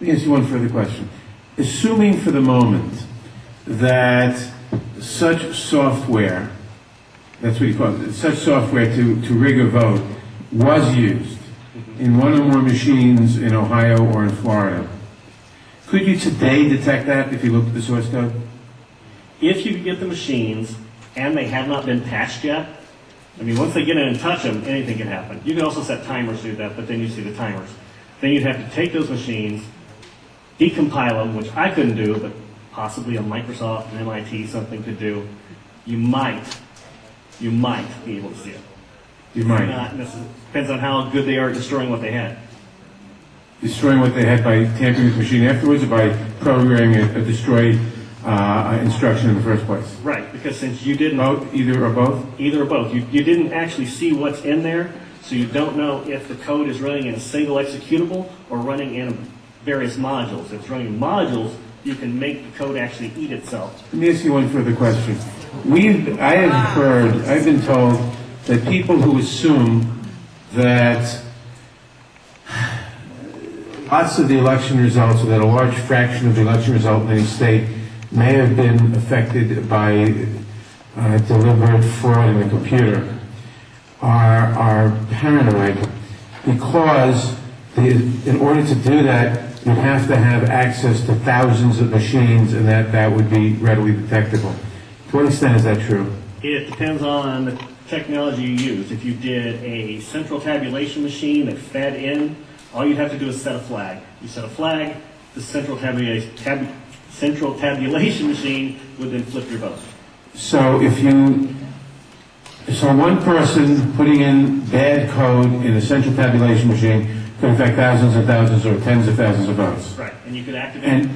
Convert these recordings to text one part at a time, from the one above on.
Let me ask you one further question. Assuming for the moment that such software, that's what you call it, such software to rig a vote was used in one or more machines in Ohio or in Florida, could you today detect that if you looked at the source code? If you could get the machines and they have not been patched yet, I mean, once they get in and touch them, anything can happen. You can also set timers to do that, but then you see the timers. Then you'd have to take those machines, decompile them, which I couldn't do, but possibly a Microsoft and MIT something could do. You might be able to see it. You might. Not necessarily. Depends on how good they are at destroying what they had. Destroying what they had by tampering with the machine afterwards, or by programming a destroy instruction in the first place? Right, because since you didn't... Both? Either or both? Either or both. You didn't actually see what's in there, so you don't know if the code is running in a single executable or running in various modules. If it's running in modules, you can make the code actually eat itself. Let me ask you one further question. I've been told that people who assume that lots of the election results, or that a large fraction of the election result in any state may have been affected by deliberate fraud in the computer, are paranoid, because in order to do that, you have to have access to thousands of machines, and that would be readily detectable. To what extent is that true? It depends on the technology you use. If you did a central tabulation machine that fed in, all you'd have to do is set a flag. You set a flag, the central tabulation machine would then flip your vote. So so one person putting in bad code in a central tabulation machine could affect thousands and thousands or tens of thousands of votes. Right, and you could activate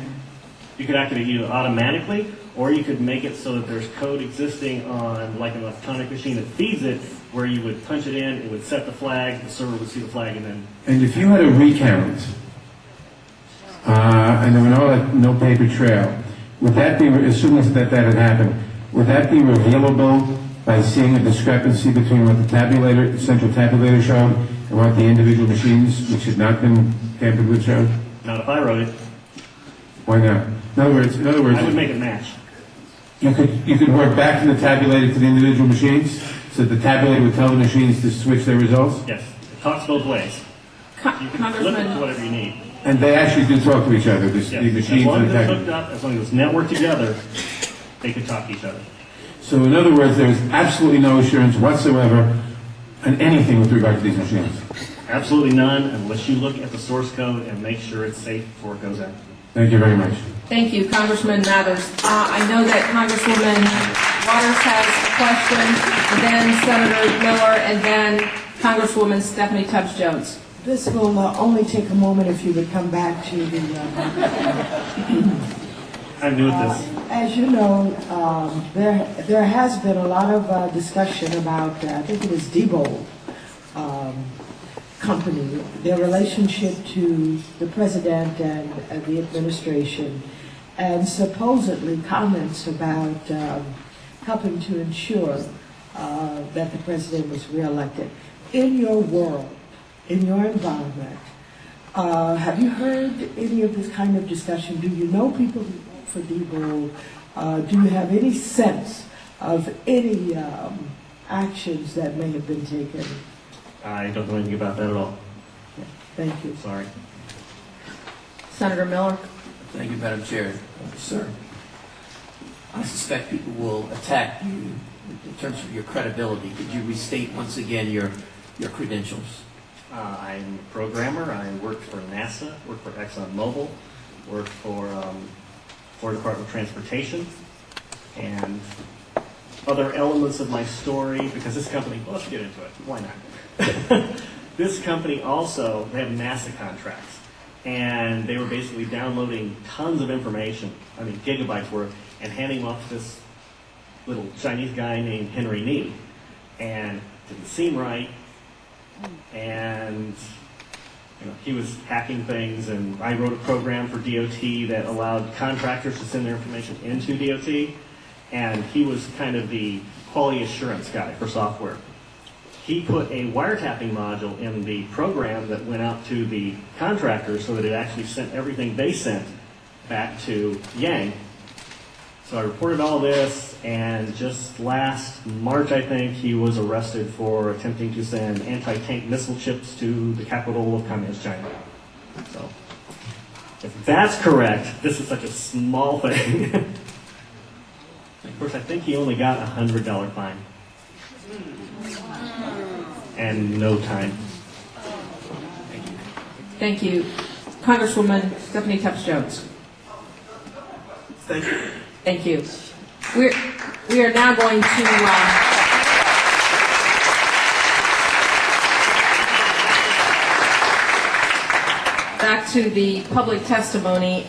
either automatically, or you could make it so that there's code existing on like an electronic machine that feeds it, where you would punch it in, it would set the flag, the server would see the flag, and then... And if you had a recount, and there were no paper trail, would that be, assuming that had happened, would that be revealable by seeing a discrepancy between what the central tabulator showed and what the individual machines, which had not been tampered with, showed? Not if I wrote it. Why not? In other words, I would make it match. You could work back from the tabulator to the individual machines, so the tabulator would tell the machines to switch their results? Yes, it talks both ways. You can flip it to whatever you need. And they actually do talk to each other, the machines as long and as the it's hooked up, as long as it's networked together, they could talk to each other. So in other words, there's absolutely no assurance whatsoever on anything with regard to these machines? Absolutely none, unless you look at the source code and make sure it's safe before it goes out. Thank you very much. Thank you, Congressman Mathers. I know that Congresswoman Waters has a question, and then Senator Miller, and then Congresswoman Stephanie Tubbs Jones. This will only take a moment if you would come back to the... I'm new at this. As you know, there has been a lot of discussion about, I think it was Diebold Company, their relationship to the president and the administration, and supposedly comments about helping to ensure that the president was reelected. In your world, in your environment, have you heard any of this kind of discussion? Do you know people who vote for Diebold? Do you have any sense of any actions that may have been taken? I don't know anything about that at all. Okay, thank you. Sorry. Senator Miller. Thank you, Madam Chair. Sir, I suspect people will attack you in terms of your credibility. Could you restate once again your credentials? I'm a programmer. I worked for NASA, worked for ExxonMobil, worked for Florida Department of Transportation, and other elements of my story, because this company, well, let's get into it. Why not? This company also, they have NASA contracts, and they were basically downloading tons of information, I mean gigabytes worth, and handing them off to this little Chinese guy named Henry Nee, and it didn't seem right, and he was hacking things, and I wrote a program for DOT that allowed contractors to send their information into DOT, and he was kind of the quality assurance guy for software. he put a wiretapping module in the program that went out to the contractors so that it actually sent everything they sent back to Yang. So I reported all this, and just last March, I think, he was arrested for attempting to send anti-tank missile chips to the capital of Communist China. So, if that's correct, this is such a small thing. Of course, I think he only got a $100 fine. And no time. Thank you. Congresswoman Stephanie Tubbs Jones. Thank you. Thank you. We are now going to back to the public testimony.